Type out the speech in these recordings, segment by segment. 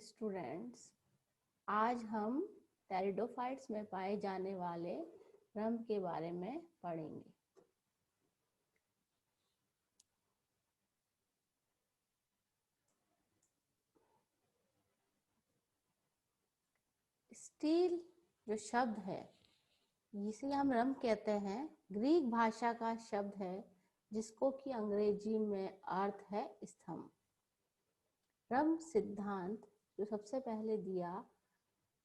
Students, आज हम pteridophytes में पाए जाने वाले रंभ के बारे में पढ़ेंगे। स्टील जो शब्द है जिसे हम रंभ कहते हैं, ग्रीक भाषा का शब्द है जिसको कि अंग्रेजी में अर्थ है स्तंभ। रंभ सिद्धांत जो सबसे पहले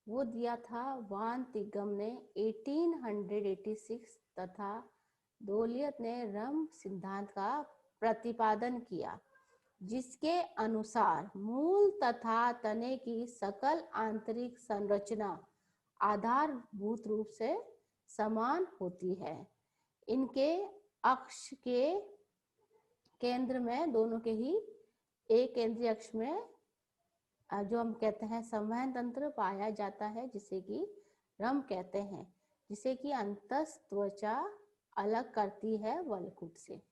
वो दिया था वान तिगम ने 1886 तथा दोलियत ने रंभ सिद्धांत का प्रतिपादन किया, जिसके अनुसार मूल तथा तने की सकल आंतरिक संरचना आधारभूत रूप से समान होती है। इनके अक्ष के केंद्र में, दोनों के ही एक केंद्रीय अक्ष में जो हम कहते हैं संवहन तंत्र पाया जाता है, जिसे कि रंभ कहते हैं, जिसे कि अंतस्थ त्वचा अलग करती है वलकुट से।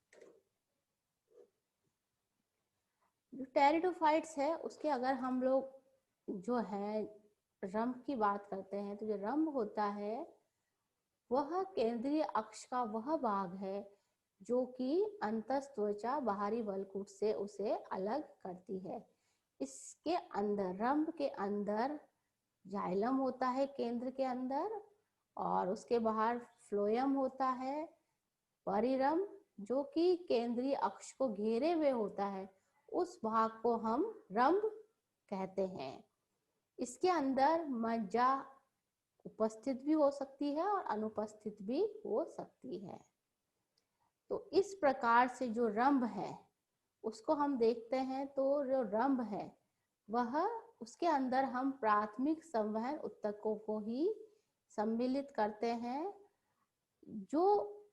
जो टेरिडोफाइट्स है उसके अगर हम लोग जो है रंभ की बात करते हैं, तो जो रंभ होता है वह केंद्रीय अक्ष का वह भाग है जो कि अंतस्थ त्वचा बाहरी वलकुट से उसे अलग करती है। इसके अंदर, रंभ के अंदर जाइलम होता है केंद्र के अंदर, और उसके बाहर फ्लोएम होता है। परिरंभ जो कि केंद्रीय अक्ष को घेरे हुए होता है, उस भाग को हम रंभ कहते हैं। इसके अंदर मज्जा उपस्थित भी हो सकती है और अनुपस्थित भी हो सकती है। तो इस प्रकार से जो रंभ है उसको हम देखते हैं, तो जो रंभ है वह, उसके अंदर हम प्राथमिक संवहन ऊतकों को ही सम्मिलित करते हैं। जो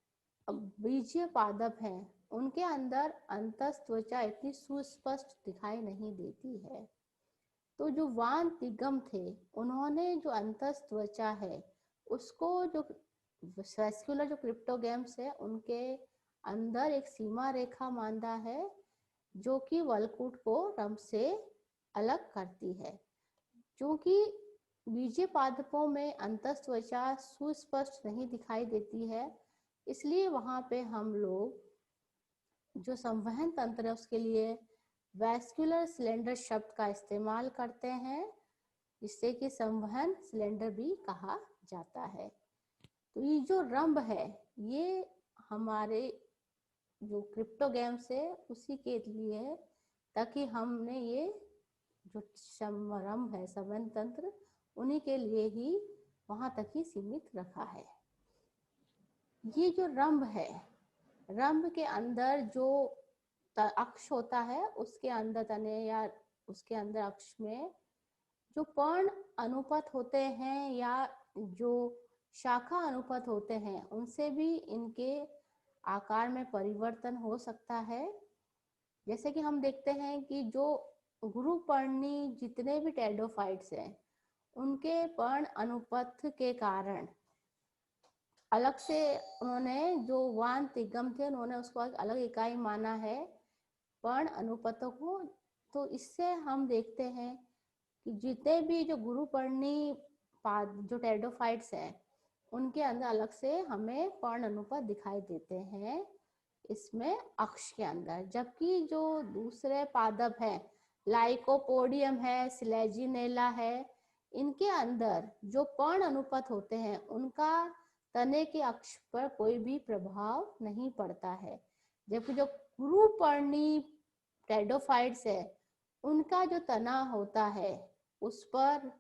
बीजीय पादप हैं उनके अंदर अंतस्थ त्वचा इतनी सुस्पष्ट दिखाई नहीं देती है। तो जो वान तिगम थे, उन्होंने जो अंतस्थ त्वचा है उसको, जो वेस्कुलर जो क्रिप्टोगैम्स है उनके अंदर एक सीमा रेखा मानता है जो कि वलकुट को रंभ से अलग करती है। क्योंकि बीजीय पादपों में अंतस्थ त्वचा सुस्पष्ट नहीं दिखाई देती है, इसलिए वहां पे हम लोग जो संवहन तंत्र है उसके लिए वैस्कुलर सिलेंडर शब्द का इस्तेमाल करते हैं, जिससे कि संवहन सिलेंडर भी कहा जाता है। तो ये जो रंभ है ये हमारे जो क्रिप्टोगैम्स है उसी के लिए है, ताकि हमने ये जो रंभ है संवहन तंत्र उन्हीं के लिए ही वहां तक ही सीमित रखा है। ये जो रंभ है, रंभ के अंदर जो अक्ष होता है उसके अंदर तने या उसके अंदर अक्ष में जो पर्ण अनुपथ होते हैं या जो शाखा अनुपथ होते हैं, उनसे भी इनके आकार में परिवर्तन हो सकता है। जैसे कि हम देखते हैं कि जो गुरुपर्णी जितने भी टेरिडोफाइट्स हैं उनके पर्ण अनुपथ के कारण अलग से उन्होंने, जो वान तिगम थे उन्होंने उसको एक अलग इकाई माना है पर्ण अनुपथों को। तो इससे हम देखते हैं कि जितने भी जो गुरुपर्णी जो टेरिडोफाइट्स हैं उनके अंदर अलग से हमें पर्ण अनुपथ दिखाई देते हैं इसमें अक्ष के अंदर। जबकि जो दूसरे पादप हैं, लाइकोपोडियम है, सिलेजिनेला है, इनके अंदर जो पर्ण अनुपथ होते हैं उनका तने के अक्ष पर कोई भी प्रभाव नहीं पड़ता है। जबकि जो गुरुपर्णी टेरिडोफाइट्स है उनका जो तना होता है उस पर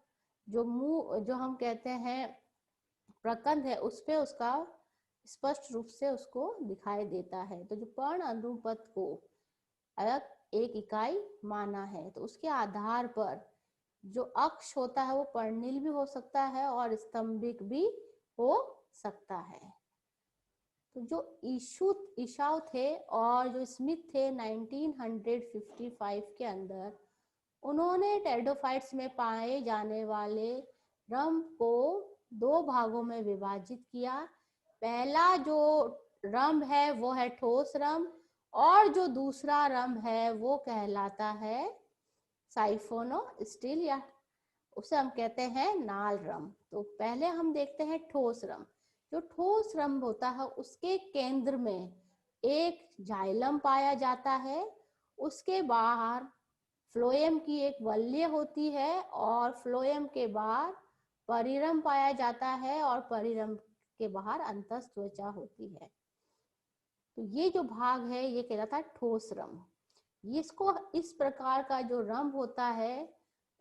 जो मुंह, जो हम कहते हैं प्रकंद है, उस पे उसका स्पष्ट रूप से उसको दिखाई देता है। तो जो पर्ण अनुपथ को अलग एक इकाई माना है, तो उसके आधार पर जो अक्ष होता है वो पर्णिल भी हो सकता है और स्तंभिक भी हो सकता है। तो जो ईशाव थे और जो स्मिथ थे 1955 के अंदर, उन्होंने टेरिडोफाइट्स में पाए जाने वाले रंभ को दो भागों में विभाजित किया। पहला जो रंभ है वो है ठोस रंभ, और जो दूसरा रंभ है वो कहलाता है साइफोनोस्टील या उसे हम कहते हैं नाल रम। तो पहले हम देखते हैं ठोस रम। जो ठोस रम होता है उसके केंद्र में एक जाइलम पाया जाता है, उसके बाहर फ्लोएम की एक वल्य होती है और फ्लोएम के बाहर परिरम पाया जाता है और परिरम के बाहर अंतःत्वचा होती है। तो ये जो भाग है ये कहलाता है ठोस रम। इसको इस प्रकार का जो रंभ होता है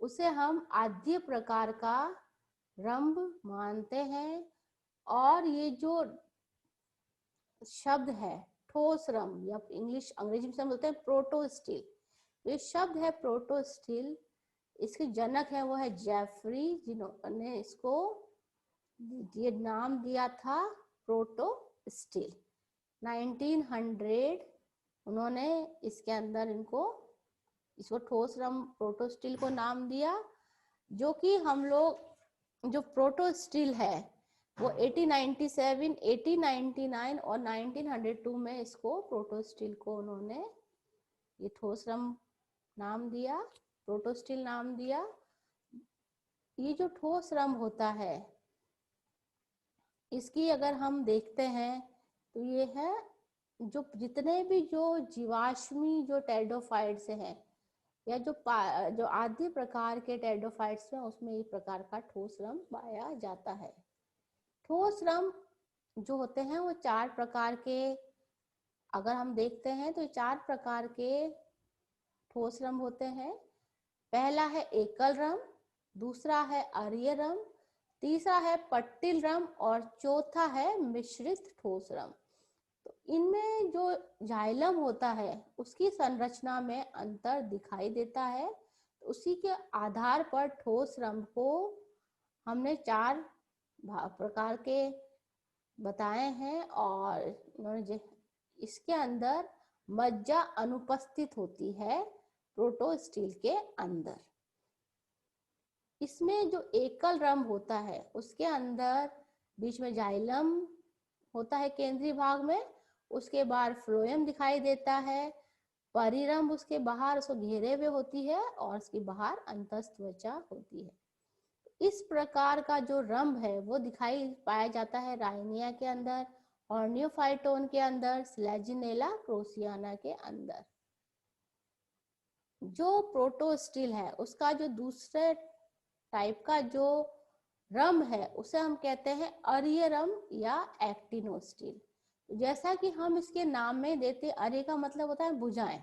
उसे हम आद्य प्रकार का रंभ मानते हैं। और ये जो शब्द है ठोस रंभ या अंग्रेजी में बोलते हैं प्रोटोस्टिल, ये शब्द है प्रोटोस्टिल, इसके जनक है वो है जेफरी, जिन्होंने इसको ये नाम दिया था प्रोटोस्टिल। 1900 उन्होंने इसके अंदर इसको ठोस रम प्रोटोस्टिल को नाम दिया। जो कि हम लोग जो प्रोटोस्टिल है वो 1897, 1899 और 1902 में इसको प्रोटोस्टिल को उन्होंने ये ठोस रम नाम दिया, प्रोटोस्टिल नाम दिया। ये जो ठोस रम होता है इसकी अगर हम देखते हैं तो ये है जो जितने भी जो जीवाश्मी जो टेरिडोफाइट्स हैं या जो आद्य प्रकार के टेरिडोफाइट्स हैं उसमें एक प्रकार का ठोस रम पाया जाता है। ठोस रम जो होते हैं वो 4 प्रकार के, अगर हम देखते हैं तो 4 प्रकार के ठोस रम होते हैं। पहला है एकल रम, दूसरा है अरीय रम, तीसरा है पट्टिल रम और चौथा है मिश्रित ठोस रम। तो इनमें जो जाइलम होता है उसकी संरचना में अंतर दिखाई देता है। तो उसी के आधार पर ठोस रम को हमने 4 प्रकार के बताए हैं और इसके अंदर मज्जा अनुपस्थित होती है प्रोटोस्टिल के अंदर। इसमें जो एकल रम होता है उसके अंदर बीच में जाइलम होता है केंद्रीय भाग में, उसके बाद फ्लोएम दिखाई देता है, परिरम उसके बाहर उसको घेरे हुए होती है और उसके बाहर अंतःत्वचा होती है। इस प्रकार का जो रंभ है वो दिखाई पाया जाता है राइनिया के अंदर, ऑर्नियोफाइटोन के अंदर, स्लेजिनेला क्रोसियाना के अंदर। जो प्रोटोस्टिल है उसका जो दूसरे टाइप का जो रम है उसे हम कहते हैं अरीय रम या एक्टिनोस्टिल। जैसा कि हम इसके नाम में देते, अरीय का मतलब होता है भुजाएं,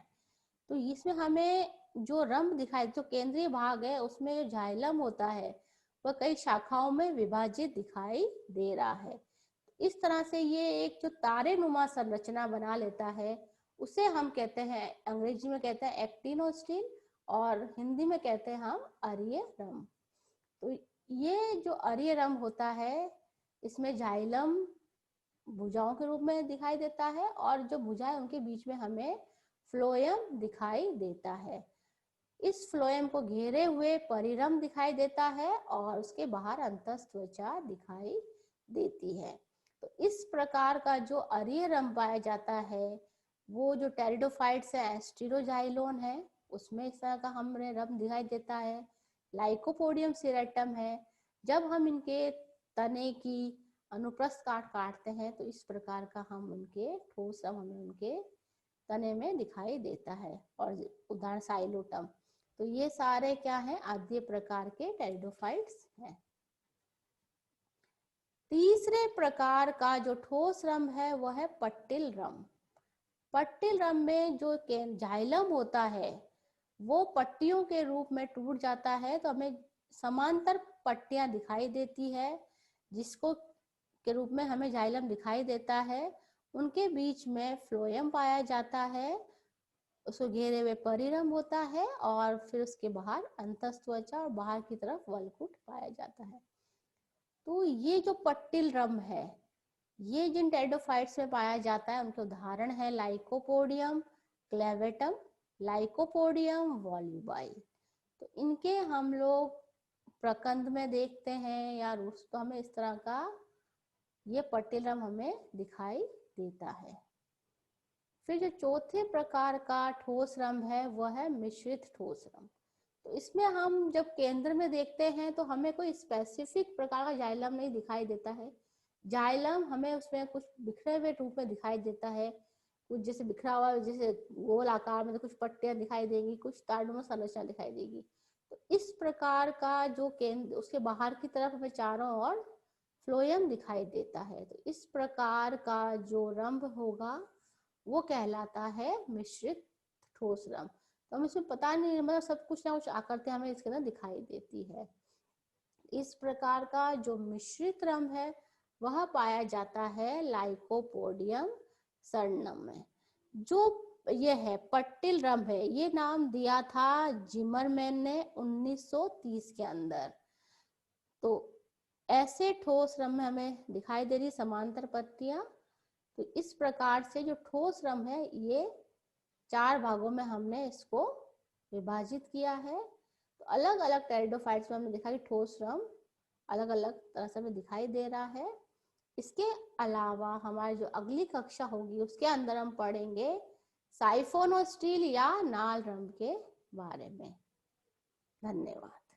तो इसमें हमें जो रम दिखाई, जो केंद्रीय भाग है उसमें जो जाइलम होता है वह कई शाखाओं में विभाजित दिखाई दे रहा है। इस तरह से ये एक जो तारे नुमा संरचना बना लेता है उसे हम कहते हैं, अंग्रेजी में कहते हैं एक्टिनोस्टिल और हिंदी में कहते हैं हम अरीय रम। तो ये जो अरीय रम होता है इसमें जाइलम भुजाओं के रूप में दिखाई देता है और जो भुजाएं उनके बीच में हमें फ्लोएम दिखाई देता है। इस फ्लोएम को घेरे हुए परिरम दिखाई देता है और उसके बाहर अंतःत्वचा दिखाई देती है। तो इस प्रकार का जो अरीय रम पाया जाता है वो जो टेरिडोफाइट्स है, एस्टेरोजाइलोन है, उसमें इस तरह का हमें रम दिखाई देता है। लाइकोपोडियम सिरेटम है, जब हम इनके तने की अनुप्रस्थ काटते हैं तो इस प्रकार का हम उनके ठोस रम हमें उनके तने में दिखाई देता है। और उदाहरण साइलोटम। तो ये सारे क्या हैं, आद्य प्रकार के टेरिडोफाइट्स हैं। तीसरे प्रकार का जो ठोस रम है वह है पट्टिल रम। पट्टिल रम में जो जाइलम होता है वो पट्टियों के रूप में टूट जाता है, तो हमें समांतर पट्टियां दिखाई देती है जिसको के रूप में हमें जाइलम दिखाई देता है। उनके बीच में फ्लोएम पाया जाता है, उसको घेरे हुए परिरम होता है और फिर उसके बाहर अंतःत्वचा और बाहर की तरफ वलकुट पाया जाता है। तो ये जो पट्टिल रम है ये जिन टेरिडोफाइट्स में पाया जाता है उनके उदाहरण है लाइकोपोडियम क्लेवेटम, लाइकोपोडियम वॉल्यूबाई। तो इनके हम लोग प्रकंद में देखते हैं या तो हमें इस तरह का ये पट्टिल रम हमें दिखाई देता है। फिर जो चौथे प्रकार का ठोस रम है वह है मिश्रित ठोस रम। तो इसमें हम जब केंद्र में देखते हैं तो हमें कोई स्पेसिफिक प्रकार का जाइलम नहीं दिखाई देता है। जाइलम हमें उसमें कुछ बिखरे हुए रूप में दिखाई देता है, कुछ जैसे बिखरा हुआ, जैसे गोल आकार में, तो कुछ पट्टियां दिखाई देगी, कुछ ताड़ना संरचना दिखाई देगी। तो इस प्रकार का जो केंद्र, उसके बाहर की तरफ हमें चारों ओर फ्लोएम दिखाई देता है। तो इस प्रकार का जो रंभ होगा वो कहलाता है मिश्रित ठोस रंभ। तो हमें इसमें पता नहीं, मतलब सब कुछ ना कुछ आकृति हमें इसके अंदर दिखाई देती है। इस प्रकार का जो मिश्रित रंभ है वह पाया जाता है लाइकोपोडियम सरनम में। जो ये है पट्टिल रंभ है, ये नाम दिया था जिमरमैन ने 1930 के अंदर। तो ऐसे ठोस रंभ में हमें दिखाई दे रही समांतर पट्टियां। तो इस प्रकार से जो ठोस रंभ है ये 4 भागों में हमने इसको विभाजित किया है। तो अलग अलग टेरिडोफाइट्स में हमने देखा कि ठोस रंभ अलग अलग तरह से हमें दिखाई दे रहा है। इसके अलावा हमारी जो अगली कक्षा होगी उसके अंदर हम पढ़ेंगे साइफोनोस्टील या नाल रंभ के बारे में। धन्यवाद।